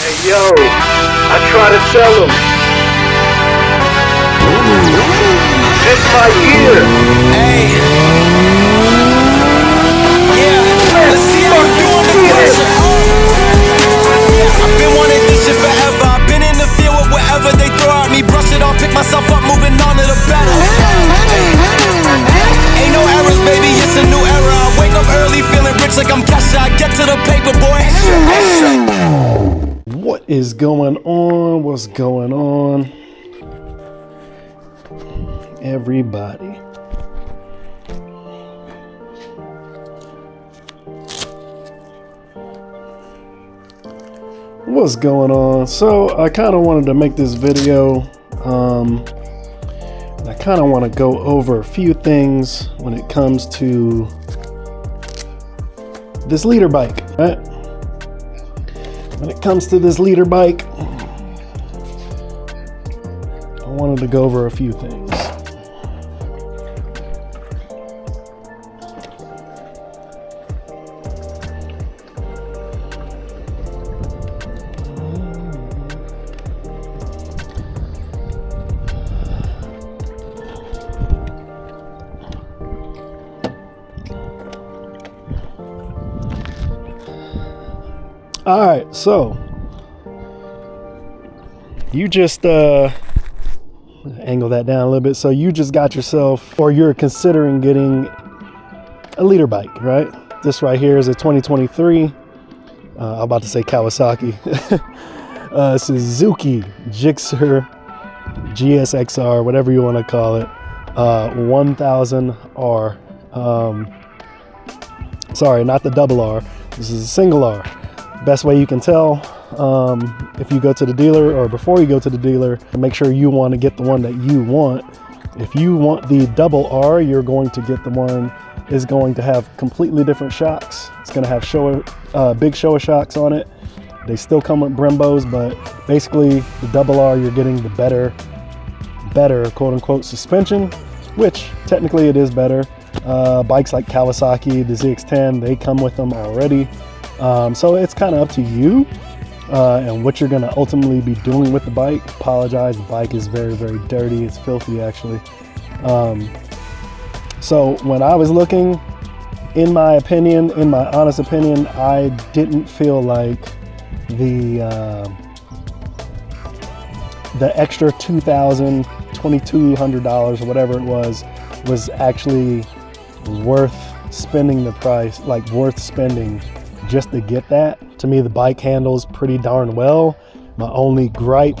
Yo, I try to tell them. It's my year. Hey. Yeah, let's see how you doing the pressure. I've been wanting this shit forever. I've been in the field with whatever they throw at me. Brush it off, pick myself up, moving on to the better. Ain't no errors, baby, it's a new era. I wake up early, feeling rich like I'm Kesha. I get to the paper, boy. What is going on? What's going on, everybody? What's going on? So I kind of wanted to make this video. I kind of want to go over a few things when it comes to this leader bike, right? When it comes to this leader bike, I wanted to go over a few things. All right, so you just angle that down a little bit. So you just got yourself, or you're considering getting a leader bike, right? This right here is a 2023. I'm about to say Kawasaki. Suzuki GSXR, whatever you want to call it, 1000R. Sorry, not the double R. This is a single R. Best way you can tell, if you go to the dealer or before you go to the dealer, make sure you want to get the one that you want. If you want the double R, you're going to get the one is going to have completely different shocks. It's going to have big Showa shocks on it. They still come with Brembos, but basically the double R, you're getting the better quote unquote suspension, which technically it is better. Bikes like Kawasaki, the ZX-10, they come with them already. So it's kind of up to you and what you're going to ultimately be doing with the bike. Apologize, the bike is very, very dirty. It's filthy, actually. So when I was looking, in my honest opinion, I didn't feel like the extra $2,000, $2,200 or whatever it was actually worth spending the price, like worth spending just to get that. To me, the bike handles pretty darn well. My only gripe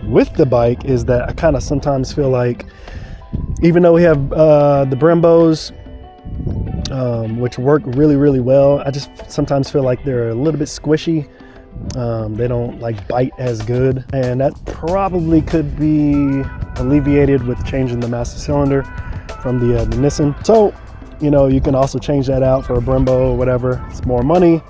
with the bike is that I kind of sometimes feel like, even though we have the Brembos, which work really, really well, I just sometimes feel like they're a little bit squishy. They don't like bite as good, and that probably could be alleviated with changing the master cylinder from the Nissan. So, you know, you can also change that out for a Brembo or whatever. It's more money.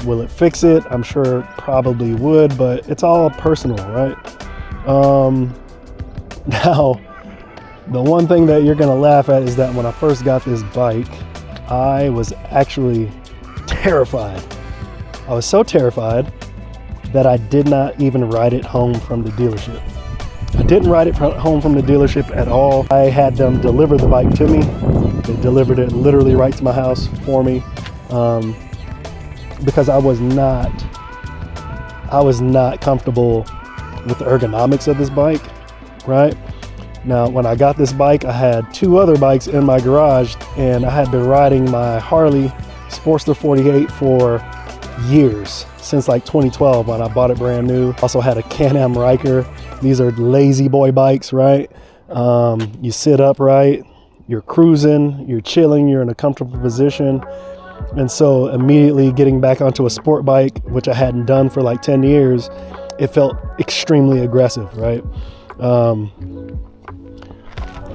Will it fix it? I'm sure it probably would, but it's all personal, right? Now, the one thing that you're gonna laugh at is that when I first got this bike, I was actually terrified. I was so terrified that I did not even ride it home from the dealership. I didn't ride it home from the dealership at all. I had them deliver the bike to me. They delivered it literally right to my house for me, because I was not comfortable with the ergonomics of this bike, right? Now, when I got this bike, I had two other bikes in my garage, and I had been riding my Harley Sportster 48 for years, since like 2012 when I bought it brand new. Also had a Can-Am Riker. These are lazy boy bikes, right? You sit upright, you're cruising, you're chilling, you're in a comfortable position. And so immediately getting back onto a sport bike, which I hadn't done for like 10 years, it felt extremely aggressive, right?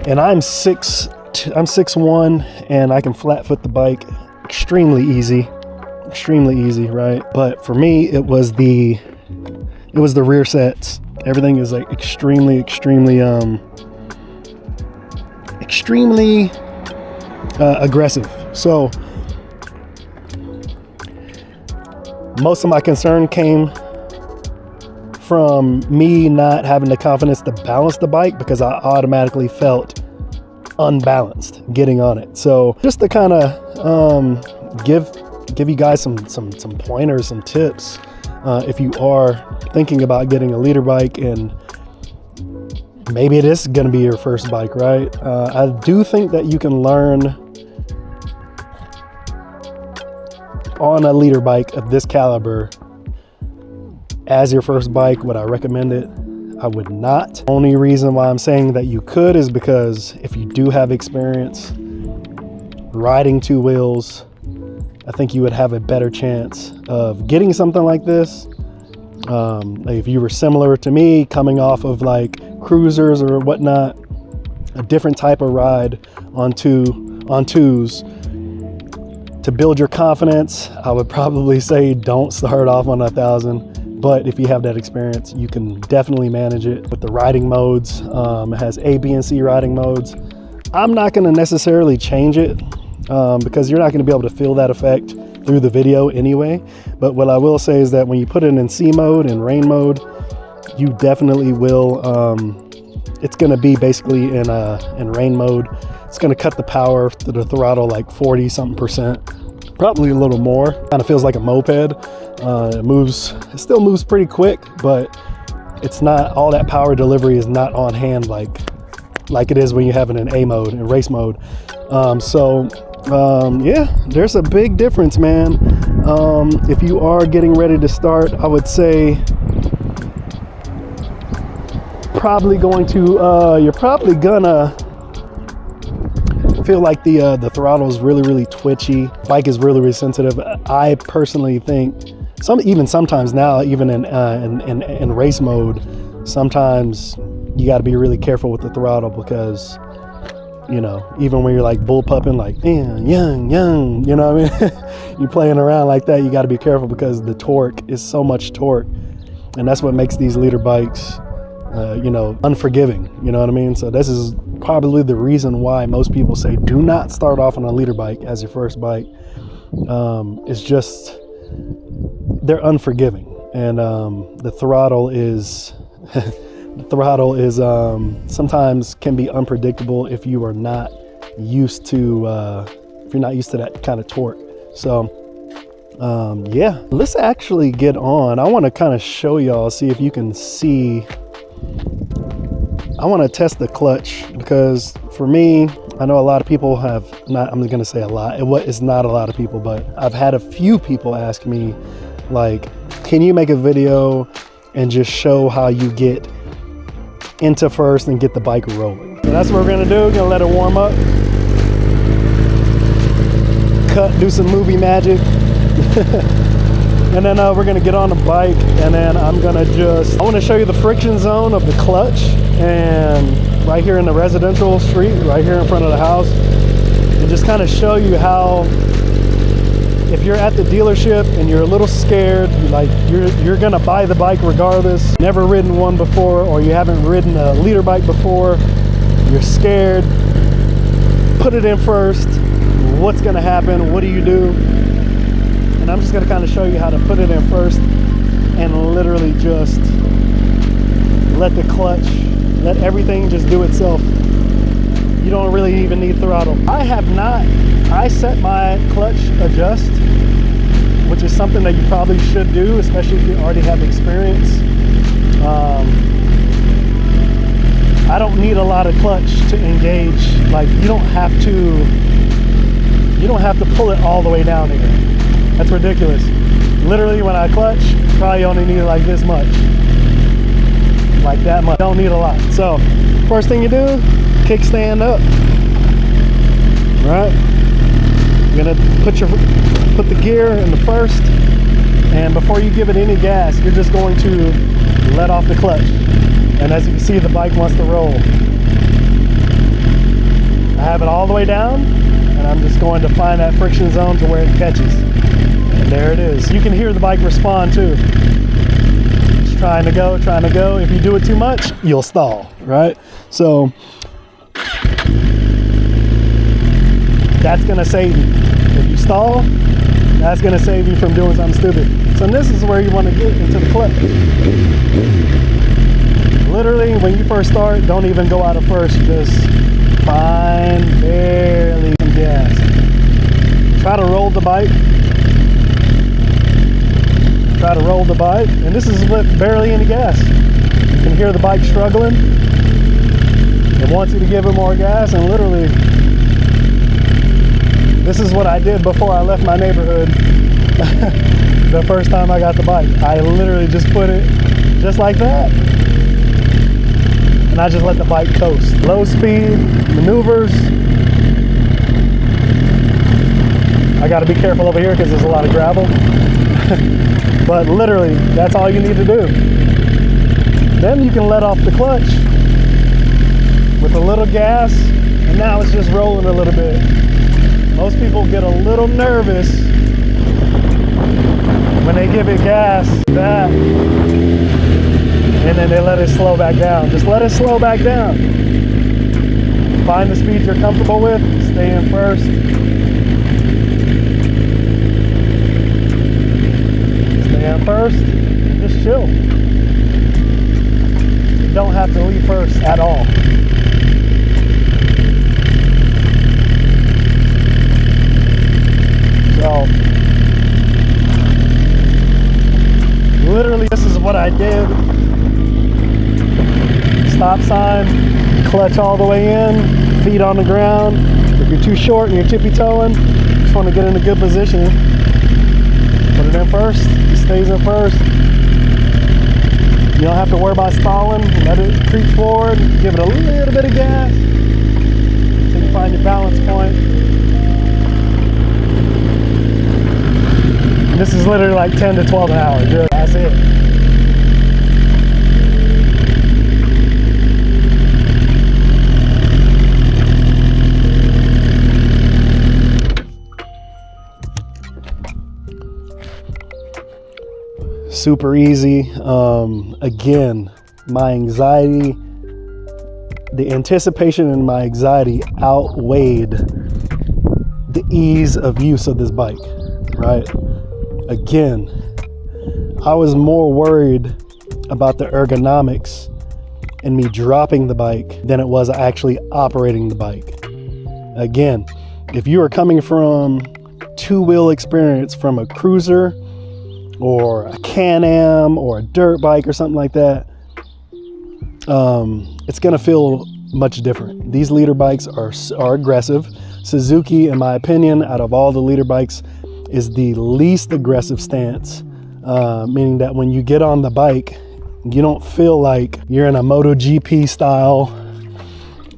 And I'm 6'1", and I can flat foot the bike extremely easy, right? But for me, it was the rear sets. Everything is like extremely aggressive. So most of my concern came from me not having the confidence to balance the bike because I automatically felt unbalanced getting on it. So just to kind of give you guys some pointers, some tips, if you are thinking about getting a leader bike, and maybe it is going to be your first bike, right? I do think that you can learn on a leader bike of this caliber as your first bike. Would I recommend it? I would not. Only reason why I'm saying that you could is because if you do have experience riding two wheels, I think you would have a better chance of getting something like this. Like if you were similar to me, coming off of like cruisers or whatnot, a different type of ride on twos, to build your confidence, I would probably say don't start off on 1,000. But if you have that experience, you can definitely manage it with the riding modes. It has A, B, and C riding modes. I'm not going to necessarily change it because you're not going to be able to feel that effect through the video anyway. But what I will say is that when you put it in C mode and rain mode, you definitely will. It's going to be basically in rain mode. It's going to cut the power to the throttle like 40-something%, probably a little more. Kind of feels like a moped. It still moves pretty quick, but it's not, all that power delivery is not on hand like it is when you have it in A mode, in race mode. Yeah, there's a big difference, man. If you are getting ready to start, I would say you're probably gonna feel like the throttle is really twitchy. Bike is really sensitive. I personally think sometimes now, even in race mode, sometimes you got to be really careful with the throttle because, you know, even when you're like bullpupping, like young, you know what I mean? You're playing around like that, you got to be careful because the torque is so much torque, and that's what makes these leader bikes you know, unforgiving, you know what I mean? So this is probably the reason why most people say do not start off on a leader bike as your first bike. It's just they're unforgiving, and the throttle is sometimes can be unpredictable if you are not used to that kind of torque. So yeah, let's actually get on. I want to kind of show y'all, see if you can see. I want to test the clutch because for me, I know a lot of people have not, I'm going to say a lot, it's not a lot of people, but I've had a few people ask me like, can you make a video and just show how you get into first and get the bike rolling? So that's what we're going to do. We're going to let it warm up, do some movie magic. And then we're gonna get on the bike, and then I want to show you the friction zone of the clutch, and right here in the residential street, right here in front of the house, and just kind of show you how, if you're at the dealership and you're a little scared, like you're gonna buy the bike regardless, never ridden one before, or you haven't ridden a leader bike before, you're scared, put it in first, what's gonna happen, what do you do? And I'm just gonna kind of show you how to put it in first and literally just let the clutch, let everything just do itself. You don't really even need throttle. I set my clutch adjust, which is something that you probably should do, especially if you already have experience. I don't need a lot of clutch to engage. Like you don't have to pull it all the way down here. That's ridiculous. Literally when I clutch, probably only need like this much. Like that much. Don't need a lot. So first thing you do, kickstand up. Right? You're gonna put the gear in the first, and before you give it any gas, you're just going to let off the clutch. And as you can see, the bike wants to roll. I have it all the way down, and I'm just going to find that friction zone to where it catches. And there it is. You can hear the bike respond too. It's trying to go. If you do it too much, you'll stall, right? So that's gonna save you. If you stall, That's gonna save you from doing something stupid. So this is where you wanna get into the clutch. Literally, when you first start, don't even go out of first, just find barely some gas. Try to roll the bike. Try to roll the bike, and this is with barely any gas. You can hear the bike struggling. It wants you to give it more gas, and literally, this is what I did before I left my neighborhood. The first time I got the bike, I literally just put it just like that. And I just let the bike coast. Low speed maneuvers. I gotta be careful over here because there's a lot of gravel. But literally, that's all you need to do. Then you can let off the clutch with a little gas, and now it's just rolling a little bit. Most people get a little nervous when they give it gas, that, and then they let it slow back down. Just let it slow back down. Find the speed you're comfortable with, stay in first. Stay in first, and just chill. You don't have to leave first at all. So, literally, this is what I did. Stop sign, clutch all the way in, feet on the ground. If you're too short and you're tippy-toeing, just want to get in a good position. Put it in first, it stays in first. You don't have to worry about stalling. Let it creep forward, give it a little bit of gas until you find your balance point. This is literally like 10 to 12 an hour. Good. That's it. Super easy. Again, my anxiety, the anticipation and my anxiety outweighed the ease of use of this bike, right? Again, I was more worried about the ergonomics and me dropping the bike than it was actually operating the bike. Again, if you are coming from two-wheel experience from a cruiser or a Can-Am or a dirt bike or something like that, it's gonna feel much different. These leader bikes are aggressive. Suzuki, in my opinion, out of all the leader bikes, is the least aggressive stance, meaning that when you get on the bike, you don't feel like you're in a MotoGP style,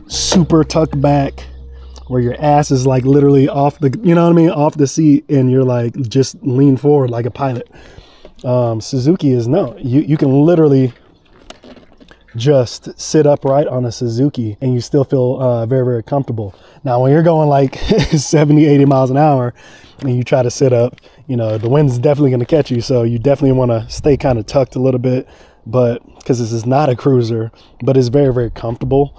super tucked back, where your ass is like literally off the, you know what I mean, off the seat, and you're like just lean forward like a pilot. Suzuki is no, you can literally just sit upright on a Suzuki and you still feel very, very comfortable. Now, when you're going like 70, 80 miles an hour and you try to sit up, you know, the wind's definitely going to catch you. So you definitely want to stay kind of tucked a little bit, but because this is not a cruiser, but it's very, very comfortable.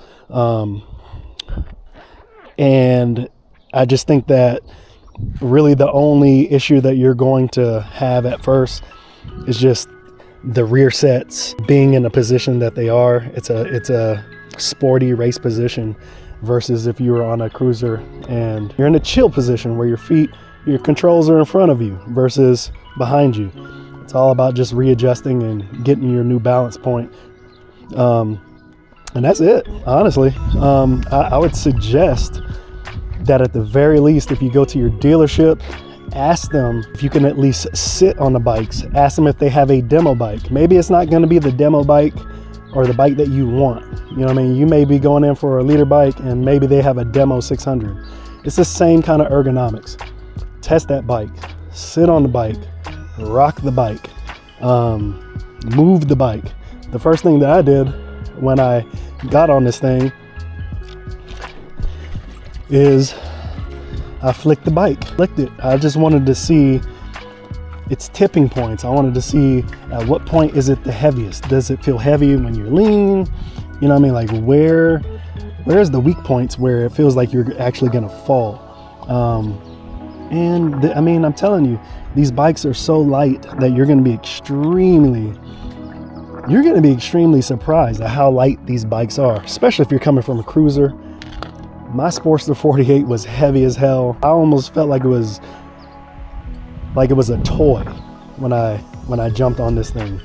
And I just think that really the only issue that you're going to have at first is just the rear sets being in a position that they are. It's a sporty race position versus if you were on a cruiser and you're in a chill position where your controls are in front of you versus behind you. It's all about just readjusting and getting your new balance point. And that's it, honestly. I would suggest that at the very least, if you go to your dealership, ask them if you can at least sit on the bikes. Ask them if they have a demo bike. Maybe it's not going to be the demo bike or the bike that you want. You know what I mean? You may be going in for a leader bike and maybe they have a demo 600. It's the same kind of ergonomics. Test that bike, sit on the bike, rock the bike, move the bike. The first thing that I did when I got on this thing is I flicked the bike, flicked it. I just wanted to see its tipping points. I wanted to see at what point is it the heaviest? Does it feel heavy when you're lean? You know what I mean? Like where's the weak points where it feels like you're actually gonna fall? And I mean, I'm telling you, these bikes are so light that you're going to be extremely surprised at how light these bikes are, especially if you're coming from a cruiser. My Sportster 48 was heavy as hell. I almost felt like it was a toy when I jumped on this thing,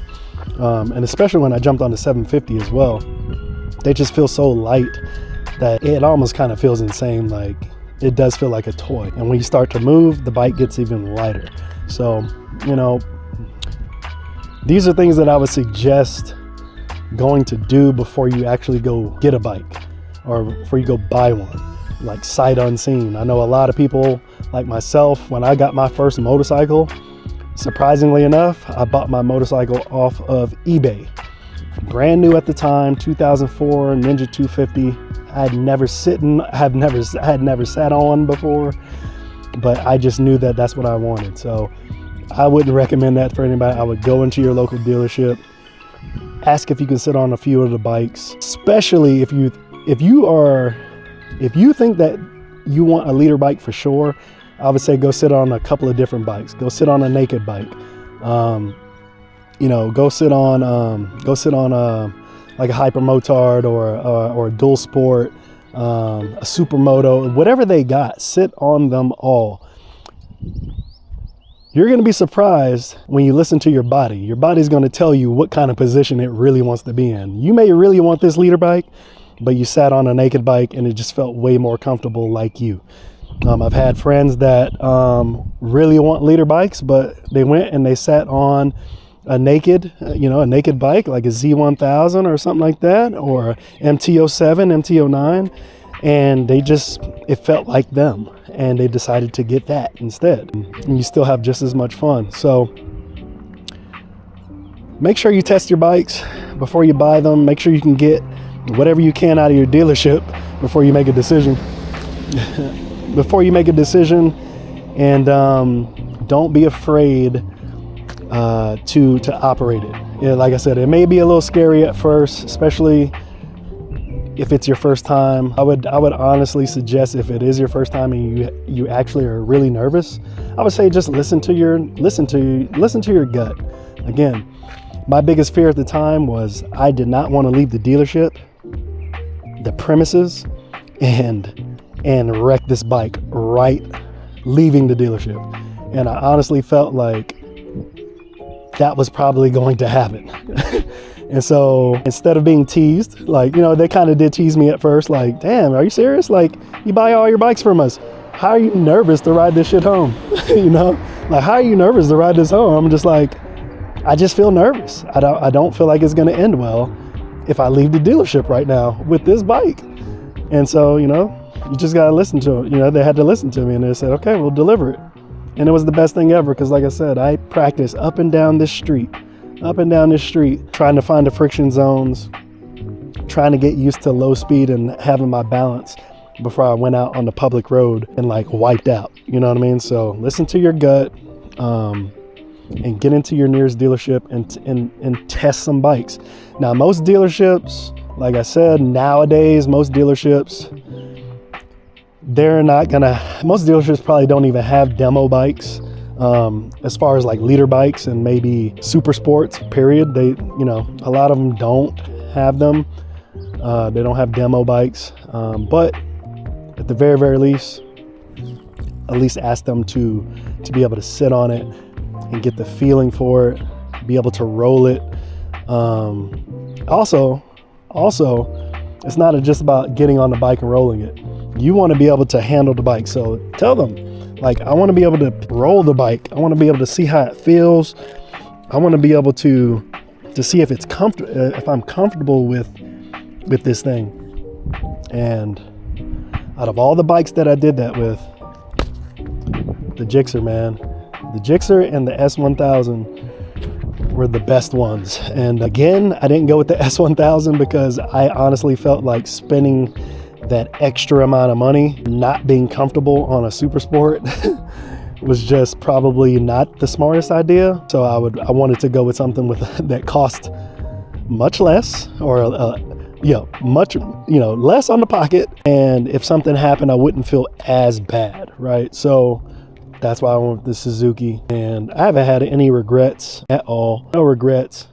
and especially when I jumped on the 750 as well. They just feel so light that it almost kind of feels insane. Like, it does feel like a toy. And when you start to move, the bike gets even lighter. So, you know, these are things that I would suggest going to do before you actually go get a bike or before you go buy one, like sight unseen. I know a lot of people like myself, when I got my first motorcycle, surprisingly enough, I bought my motorcycle off of eBay. Brand new at the time, 2004 Ninja 250. I had never sat on before, but I just knew that that's what I wanted. So I wouldn't recommend that for anybody. I would go into your local dealership, ask if you can sit on a few of the bikes, especially if you think that you want a leader bike for sure. I would say go sit on a couple of different bikes. Go sit on a naked bike. You know, go sit on like a Hyper Motard or a Dual Sport, a Supermoto, whatever they got. Sit on them all. You're going to be surprised when you listen to your body. Your body's going to tell you what kind of position it really wants to be in. You may really want this leader bike, but you sat on a naked bike and it just felt way more comfortable like you. I've had friends that really want leader bikes, but they went and they sat on a naked bike like a Z1000 or something like that, or MT-07, MT-09, and it felt like them, and they decided to get that instead. And you still have just as much fun. So make sure you test your bikes before you buy them. Make sure you can get whatever you can out of your dealership before you make a decision. And don't be afraid to operate it. Yeah, like I said, it may be a little scary at first, especially if it's your first time. I would honestly suggest, if it is your first time and you actually are really nervous, I would say just listen to your gut. Again, my biggest fear at the time was I did not want to leave the dealership, the premises, and wreck this bike right leaving the dealership. And I honestly felt like that was probably going to happen. And so instead of being teased, like, you know, they kind of did tease me at first, like, damn, are you serious? Like, you buy all your bikes from us. How are you nervous to ride this shit home? You know, like, how are you nervous to ride this home? I'm just like, I just feel nervous. I don't feel like it's going to end well if I leave the dealership right now with this bike. And so, you know, you just got to listen to it. You know, they had to listen to me, and they said, okay, we'll deliver it. And it was the best thing ever, because like I said, I practiced up and down this street, trying to find the friction zones, trying to get used to low speed and having my balance before I went out on the public road and like wiped out. You know what I mean? So listen to your gut, and get into your nearest dealership and test some bikes. Now, most dealerships, like I said, nowadays, most dealerships probably don't even have demo bikes, as far as like leader bikes and maybe super sports, period. They, you know, a lot of them don't have them. They don't have demo bikes, but at the very, very least, at least ask them to be able to sit on it and get the feeling for it, be able to roll it. Also, it's not just about getting on the bike and rolling it. You want to be able to handle the bike. So tell them, like, I want to be able to roll the bike. I want to be able to see how it feels. I want to be able to see if it's if I'm comfortable with this thing. And out of all the bikes that I did that with, the Gixxer, man, the Gixxer and the S1000 were the best ones. And again, I didn't go with the S1000 because I honestly felt like spending that extra amount of money not being comfortable on a super sport was just probably not the smartest idea. So I wanted to go with something that cost much less, or much less on the pocket, and if something happened, I wouldn't feel as bad, right? So That's why I went with the Suzuki, and I haven't had any regrets at all. No regrets.